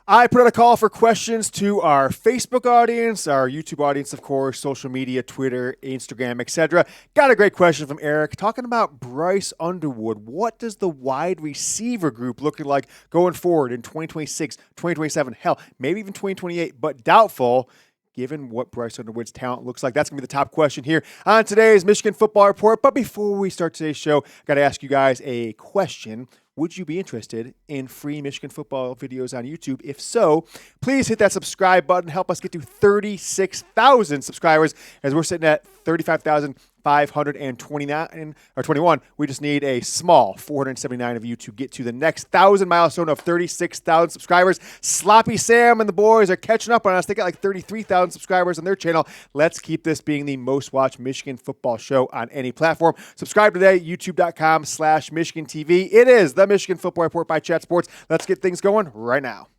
I put out a call for questions to our Facebook audience, our YouTube audience, of course, social media, Twitter, Instagram, etc. Got a great question from Eric talking about Bryce Underwood. What does the wide receiver group looking like going forward in 2026, 2027, hell, maybe even 2028, but doubtful given what Bryce Underwood's talent looks like? That's going to be the top question here on today's Michigan Football Report. But before we start today's show, got to ask you guys a question. Would you be interested in free Michigan football videos on YouTube? If so, please hit that subscribe button. Help us get to 36,000 subscribers as we're sitting at 35,529 or 21. We just need a small 479 of you to get to the next 1,000 milestone of 36,000 subscribers. Sloppy Sam and the boys are catching up on us. They got like 33,000 subscribers on their channel. Let's keep this being the most watched Michigan football show on any platform. Subscribe today, youtube.com/Michigan TV. It is the Michigan Football Report by Chat Sports. Let's get things going right now.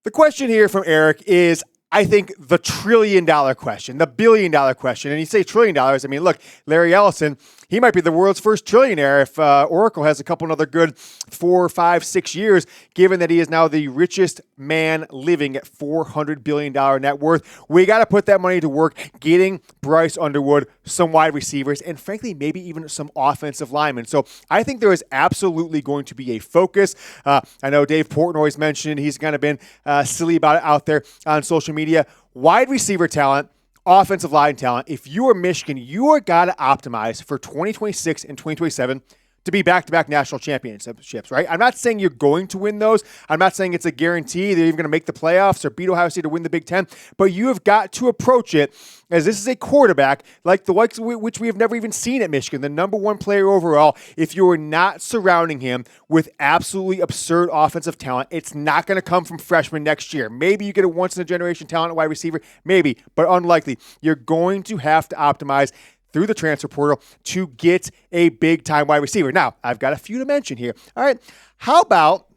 The question here from Eric is, I think, the $1 trillion question, the $1 billion question. And you say $1 trillion, I mean, look, Larry Ellison, he might be the world's first trillionaire if Oracle has a couple another good 4, 5, 6 years, given that he is now the richest man living at $400 billion net worth. We got to put that money to work getting Bryce Underwood some wide receivers and, frankly, maybe even some offensive linemen. So I think there is absolutely going to be a focus. I know Dave Portnoy's mentioned he's kind of been silly about it out there on social media. Wide receiver talent, offensive line talent. If you are Michigan, you are got to optimize for 2026 and 2027 to be back-to-back national championships, right? I'm not saying you're going to win those. I'm not saying it's a guarantee they're even going to make the playoffs or beat Ohio State to win the Big Ten, but you have got to approach it as this is a quarterback like the likes of which we have never even seen at Michigan, the number one player overall. If you are not surrounding him with absolutely absurd offensive talent, it's not going to come from freshmen next year. Maybe you get a once-in-a-generation talent at wide receiver, maybe, but unlikely. You're going to have to optimize through the transfer portal to get a big-time wide receiver. Now, I've got a few to mention here. All right, how about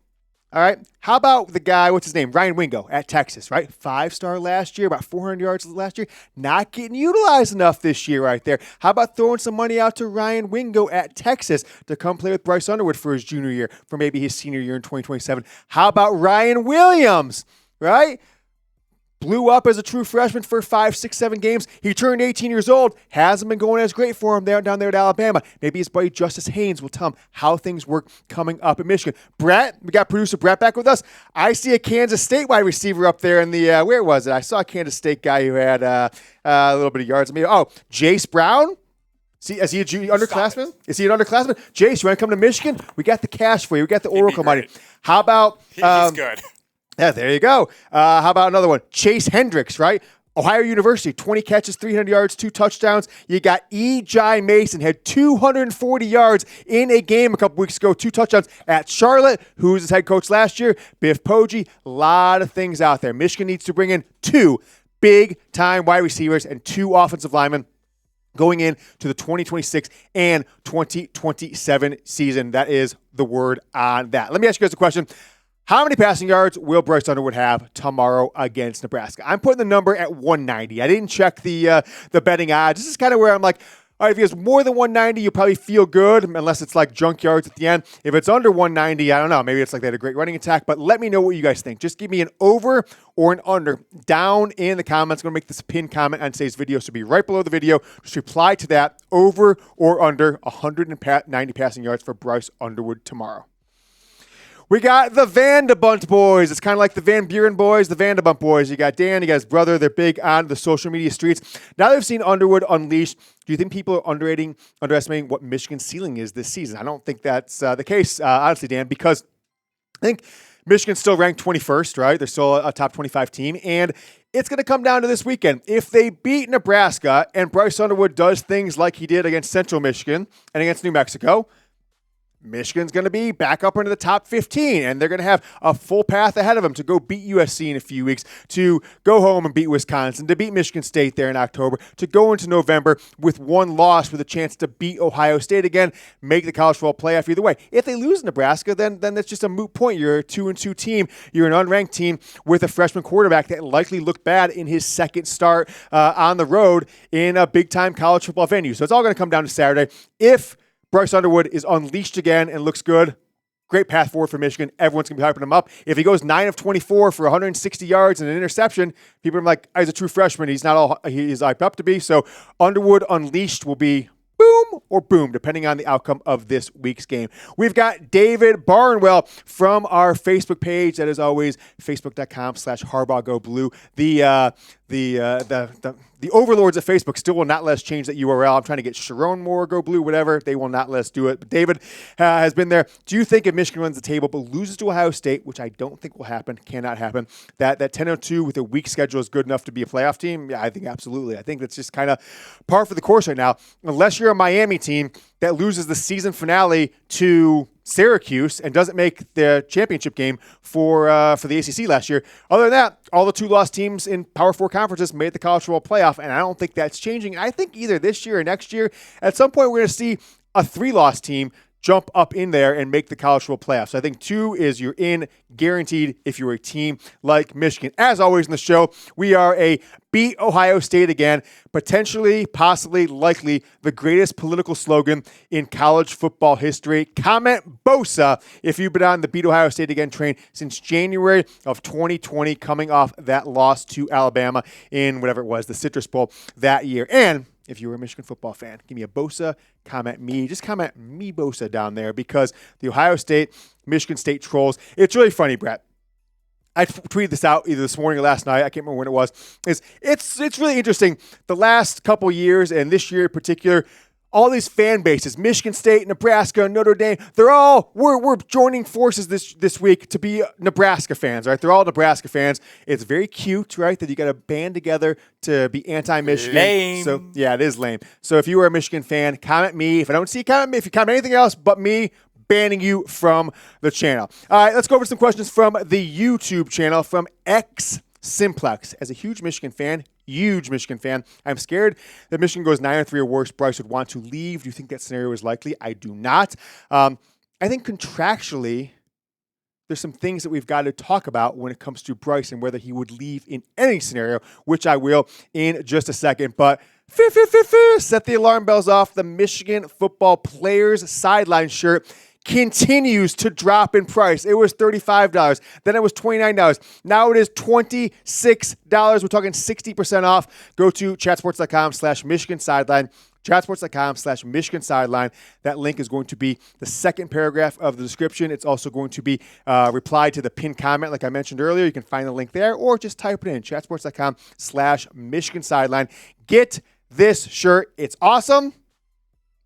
the guy, what's his name, Ryan Wingo at Texas, right? 5-star last year, about 400 yards last year. Not getting utilized enough this year right there. How about throwing some money out to Ryan Wingo at Texas to come play with Bryce Underwood for his junior year, for maybe his senior year in 2027? How about Ryan Williams, right? Blew up as a true freshman for 5, 6, 7 games. He turned 18 years old. Hasn't been going as great for him down there at Alabama. Maybe his buddy Justice Haynes will tell him how things work coming up in Michigan. Brett, we got producer Brett back with us. I see a Kansas State wide receiver up there in the, where was it? I saw a Kansas State guy who had a little bit of yards. Jace Brown? Is he a underclassman? Is he an underclassman? Jace, you want to come to Michigan? We got the cash for you. We got the Oracle money. How about... He's good. Yeah, there you go. How about another one? Chase Hendricks, right? Ohio University, 20 catches, 300 yards, 2 touchdowns. You got E.J. Mason, had 240 yards in a game a couple weeks ago, 2 touchdowns at Charlotte, who was his head coach last year. Biff Poggi, a lot of things out there. Michigan needs to bring in 2 big-time wide receivers and 2 offensive linemen going into the 2026 and 2027 season. That is the word on that. Let me ask you guys a question. How many passing yards will Bryce Underwood have tomorrow against Nebraska? I'm putting the number at 190. I didn't check the betting odds. This is kind of where I'm like, all right, if he has more than 190, you probably feel good, unless it's like junk yards at the end. If it's under 190, I don't know. Maybe it's like they had a great running attack, but let me know what you guys think. Just give me an over or an under down in the comments. I'm going to make this a pinned comment on today's video, so be right below the video. Just reply to that, over or under 190 passing yards for Bryce Underwood tomorrow. We got the Vanderbunt boys. It's kind of like the Van Buren boys, the Vanderbunt boys. You got Dan, you got his brother. They're big on the social media streets. Now they've seen Underwood unleashed. Do you think people are underestimating what Michigan's ceiling is this season? I don't think that's the case, honestly, Dan, because I think Michigan's still ranked 21st, right? They're still a top 25 team, and it's going to come down to this weekend. If they beat Nebraska and Bryce Underwood does things like he did against Central Michigan and against New Mexico, Michigan's going to be back up into the top 15, and they're going to have a full path ahead of them to go beat USC in a few weeks, to go home and beat Wisconsin, to beat Michigan State there in October, to go into November with one loss with a chance to beat Ohio State again, make the college football playoff either way. If they lose Nebraska, then that's just a moot point. You're a 2-2 team. You're an unranked team with a freshman quarterback that likely looked bad in his second start on the road in a big-time college football venue. So it's all going to come down to Saturday. If Bryce Underwood is unleashed again and looks good, great path forward for Michigan. Everyone's going to be hyping him up. If he goes 9 of 24 for 160 yards and an interception, people are like, he's a true freshman. He's not all he's hyped up to be. So Underwood unleashed will be boom or boom, depending on the outcome of this week's game. We've got David Barnwell from our Facebook page. That is always facebook.com/HarbaughGoBlue. The overlords of Facebook still will not let us change that URL. I'm trying to get Sherrone Moore, Go Blue, whatever. They will not let us do it. But David has been there. Do you think if Michigan runs the table but loses to Ohio State, which I don't think will happen, cannot happen, that 10-2 with a weak schedule is good enough to be a playoff team? Yeah, I think absolutely. I think that's just kind of par for the course right now. Unless you're a Miami team that loses the season finale to Syracuse and doesn't make the championship game for the ACC last year. Other than that, all the 2-loss teams in Power 4 conferences made the college football playoff, and I don't think that's changing. I think either this year or next year, at some point, we're going to see a 3-loss team jump up in there and make the college football playoffs. So I think 2 is you're in guaranteed if you're a team like Michigan. As always in the show, we are a beat Ohio State again, potentially, possibly, likely the greatest political slogan in college football history. Comment BOSA if you've been on the beat Ohio State again train since January of 2020, coming off that loss to Alabama in whatever it was, the Citrus Bowl that year. And if you were a Michigan football fan, give me a BOSA, comment me. Just comment me BOSA down there, because the Ohio State, Michigan State trolls, it's really funny, Brett. I tweeted this out either this morning or last night. I can't remember when it was. It's really interesting. The last couple years, and this year in particular, all these fan bases, Michigan State, Nebraska, Notre Dame, we're joining forces this week to be Nebraska fans, right? They're all Nebraska fans. It's very cute, right, that you got to band together to be anti-Michigan. Lame. So, yeah, it is lame. So if you were a Michigan fan, comment me. If I don't see you, comment me. If you comment anything else but me, banning you from the channel. All right, let's go over some questions from the YouTube channel from X Simplex. As a huge Michigan fan, I'm scared that Michigan goes 9-3 or worse. Bryce would want to leave. Do you think that scenario is likely? I do not. I think contractually, there's some things that we've got to talk about when it comes to Bryce and whether he would leave in any scenario, which I will in just a second. But set the alarm bells off. The Michigan football players sideline shirt continues to drop in price. It was $35. Then it was $29. Now it is $26. We're talking 60% off. Go to chatsports.com/Michigan Sideline. Chatsports.com/Michigan Sideline. That link is going to be the second paragraph of the description. It's also going to be replied to the pinned comment like I mentioned earlier. You can find the link there, or just type it in, chatsports.com/Michigan Sideline. Get this shirt. It's awesome.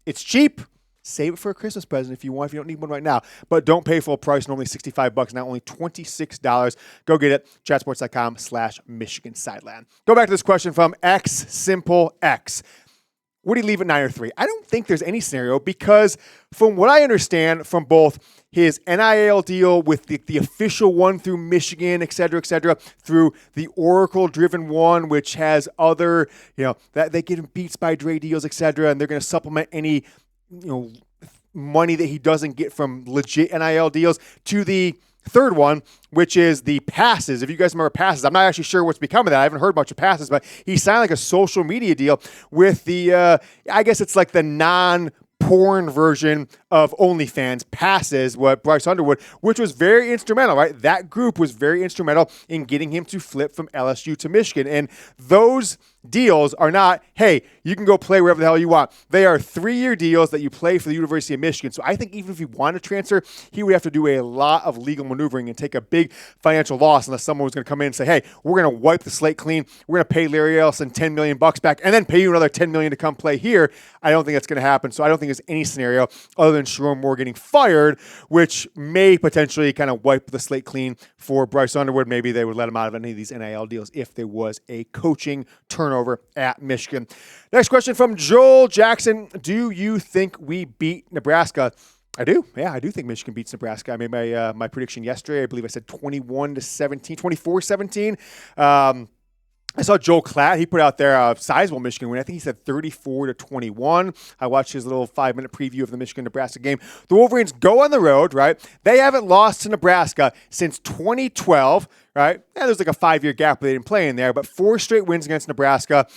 It's cheap. Save it for a Christmas present if you want, if you don't need one right now. But don't pay full price, normally $65, now only $26. Go get it, chatsports.com/Michigan Sideline. Go back to this question from X Simple X. Would he leave at 9 or 3? I don't think there's any scenario, because from what I understand from both his NIL deal with the official one through Michigan, et cetera, through the Oracle-driven one, which has other, that they get him Beats by Dre deals, et cetera, and they're going to supplement any money that he doesn't get from legit NIL deals, to the third one, which is the passes. If you guys remember passes, I'm not actually sure what's become of that. I haven't heard much of passes, but he signed like a social media deal with the, I guess it's like the non-porn version of OnlyFans, Passes, what Bryce Underwood, which was very instrumental, right? That group was very instrumental in getting him to flip from LSU to Michigan. And those deals are not, hey, you can go play wherever the hell you want. They are 3-year deals that you play for the University of Michigan. So I think even if he wanted to transfer, he would have to do a lot of legal maneuvering and take a big financial loss unless someone was going to come in and say, hey, we're going to wipe the slate clean. We're going to pay Larry Ellison $10 million back and then pay you another $10 million to come play here. I don't think that's going to happen. So I don't think there's any scenario other than Sherrone Moore getting fired, which may potentially kind of wipe the slate clean for Bryce Underwood. Maybe they would let him out of any of these NIL deals if there was a coaching turnover at Michigan. Next question from Joel Jackson. Do you think we beat Nebraska? I do. Yeah, I do think Michigan beats Nebraska. I made my prediction yesterday. I believe I said 21-17, 24-17. I saw Joel Klatt. He put out there a sizable Michigan win. I think he said 34-21. I watched his little 5-minute preview of the Michigan-Nebraska game. The Wolverines go on the road, right? They haven't lost to Nebraska since 2012, right? Yeah, there's like a 5-year gap where they didn't play in there, but 4 straight wins against Nebraska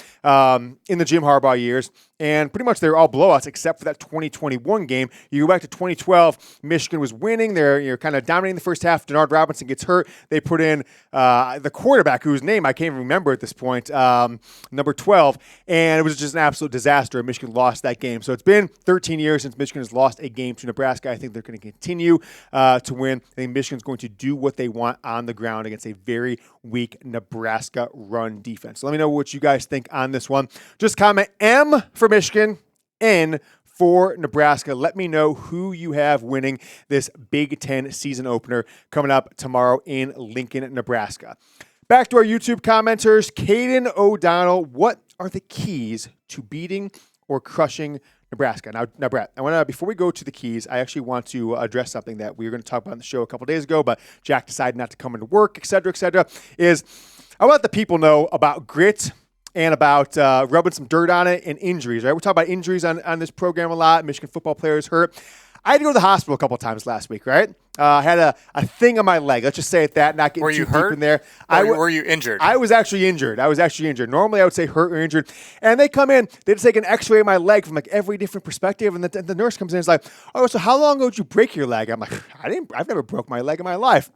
in the Jim Harbaugh years. And pretty much they're all blowouts except for that 2021 game. You go back to 2012, Michigan was winning. They're kind of dominating the first half. Denard Robinson gets hurt. They put in the quarterback, whose name I can't even remember at this point, number 12, and it was just an absolute disaster. Michigan lost that game. So it's been 13 years since Michigan has lost a game to Nebraska. I think they're going to continue to win. I think Michigan's going to do what they want on the ground against a very weak Nebraska run defense. So let me know what you guys think on this one. Just comment M for Michigan, N for Nebraska. Let me know who you have winning this Big Ten season opener coming up tomorrow in Lincoln, Nebraska. Back to our YouTube commenters. Caden O'Donnell, what are the keys to beating or crushing Nebraska? Now, Brett, before we go to the keys, I actually want to address something that we were going to talk about on the show a couple days ago, but Jack decided not to come into work, et cetera, is I want the people know about grit and about rubbing some dirt on it and injuries, right? We talk about injuries on this program a lot. Michigan football players hurt. I had to go to the hospital a couple of times last week, right? I had a thing on my leg. Let's just say it that, not getting too deep in there. Were you injured? I was actually injured. Normally I would say hurt or injured. And they come in, they just take an x-ray of my leg from like every different perspective. And the nurse comes in and is like, oh, so how long ago did you break your leg? I'm like, I've never broke my leg in my life.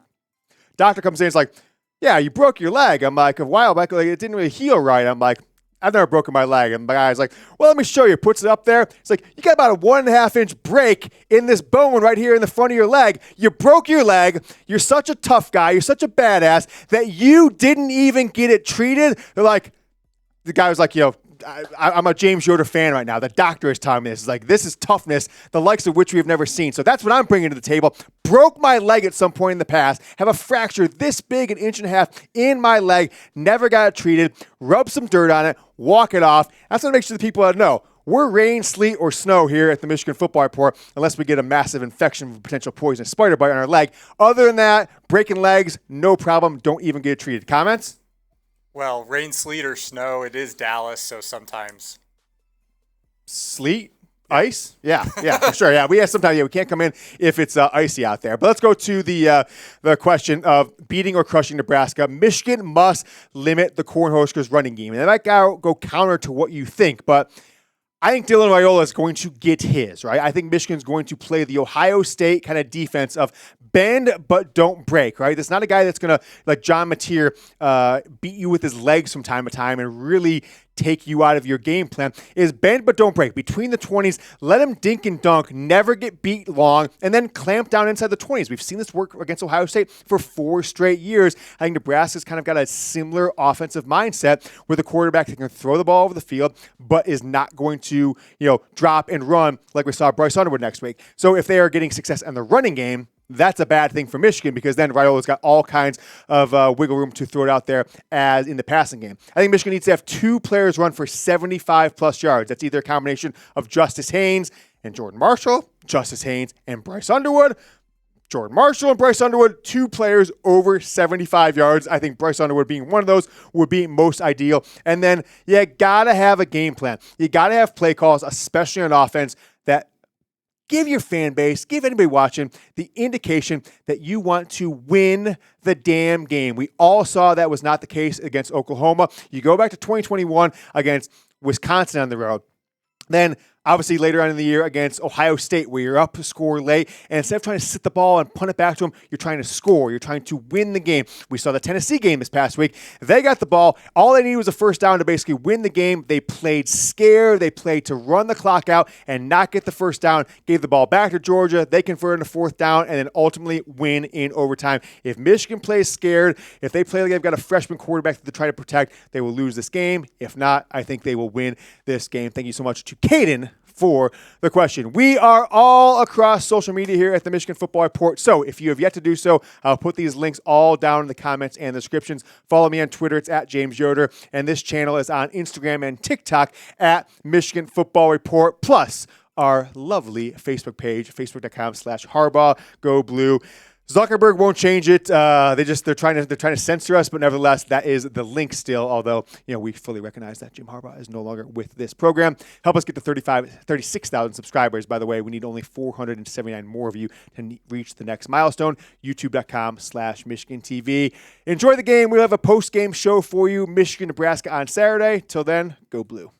Doctor comes in and is like, yeah, you broke your leg. I'm like, a while back, like, it didn't really heal right. I'm like, I've never broken my leg. And the guy's like, well, let me show you. Puts it up there. It's like, you got about a 1.5-inch break in this bone right here in the front of your leg. You broke your leg. You're such a tough guy. You're such a badass that you didn't even get it treated. They're like, the guy was like, I'm a James Yoder fan right now. The doctor is telling me this. It's like, this is toughness, the likes of which we have never seen. So that's what I'm bringing to the table. Broke my leg at some point in the past. Have a fracture this big, 1.5 inches in my leg. Never got it treated. Rub some dirt on it. Walk it off. That's what makes sure the people know. We're rain, sleet, or snow here at the Michigan Football Report unless we get a massive infection from potential poisonous spider bite on our leg. Other than that, breaking legs, no problem. Don't even get it treated. Comments? Well, rain, sleet, or snow, it is Dallas, so sometimes. Sleet? Ice? Yeah, for sure. Yeah, we can't come in if it's icy out there. But let's go to the question of beating or crushing Nebraska. Michigan must limit the Cornhuskers running game. And that might go counter to what you think, but I think Dylan Raiola is going to get his, right? I think Michigan's going to play the Ohio State kind of defense of bend but don't break, right? That's not a guy that's going to, like John Mateer, beat you with his legs from time to time and really take you out of your game plan. Is bend but don't break. Between the 20s, let him dink and dunk, never get beat long, and then clamp down inside the 20s. We've seen this work against Ohio State for 4 straight years. I think Nebraska's kind of got a similar offensive mindset where the quarterback can throw the ball over the field, but is not going to, drop and run like we saw Bryce Underwood next week. So if they are getting success in the running game, that's a bad thing for Michigan because then Raiola's got all kinds of wiggle room to throw it out there as in the passing game. I think Michigan needs to have 2 players run for 75-plus yards. That's either a combination of Justice Haynes and Jordan Marshall, Justice Haynes and Bryce Underwood, Jordan Marshall and Bryce Underwood, 2 players over 75 yards. I think Bryce Underwood being one of those would be most ideal. And then you got to have a game plan. You got to have play calls, especially on offense, that give your fan base, give anybody watching the indication that you want to win the damn game. We all saw that was not the case against Oklahoma. You go back to 2021 against Wisconsin on the road. Then obviously later on in the year against Ohio State where you're up to score late, and instead of trying to sit the ball and punt it back to them, you're trying to score. You're trying to win the game. We saw the Tennessee game this past week. They got the ball. All they needed was a first down to basically win the game. They played scared. They played to run the clock out and not get the first down. Gave the ball back to Georgia. They converted a 4th down and then ultimately win in overtime. If Michigan plays scared, if they play like they've got a freshman quarterback that they try to protect, they will lose this game. If not, I think they will win this game. Thank you so much to Caden for the question. We are all across social media here at the Michigan Football Report. So if you have yet to do so, I'll put these links all down in the comments and descriptions. Follow me on Twitter. It's at James Yoder. And this channel is on Instagram and TikTok at Michigan Football Report. Plus, our lovely Facebook page, facebook.com/Harbaugh Go Blue. Zuckerberg won't change it. They're trying to censor us, but nevertheless, that is the link still. Although we fully recognize that Jim Harbaugh is no longer with this program. Help us get to 36,000 subscribers. By the way, we need only 479 more of you to reach the next milestone. YouTube.com/Michigan TV. Enjoy the game. We'll have a post-game show for you. Michigan Nebraska on Saturday. Till then, go Blue.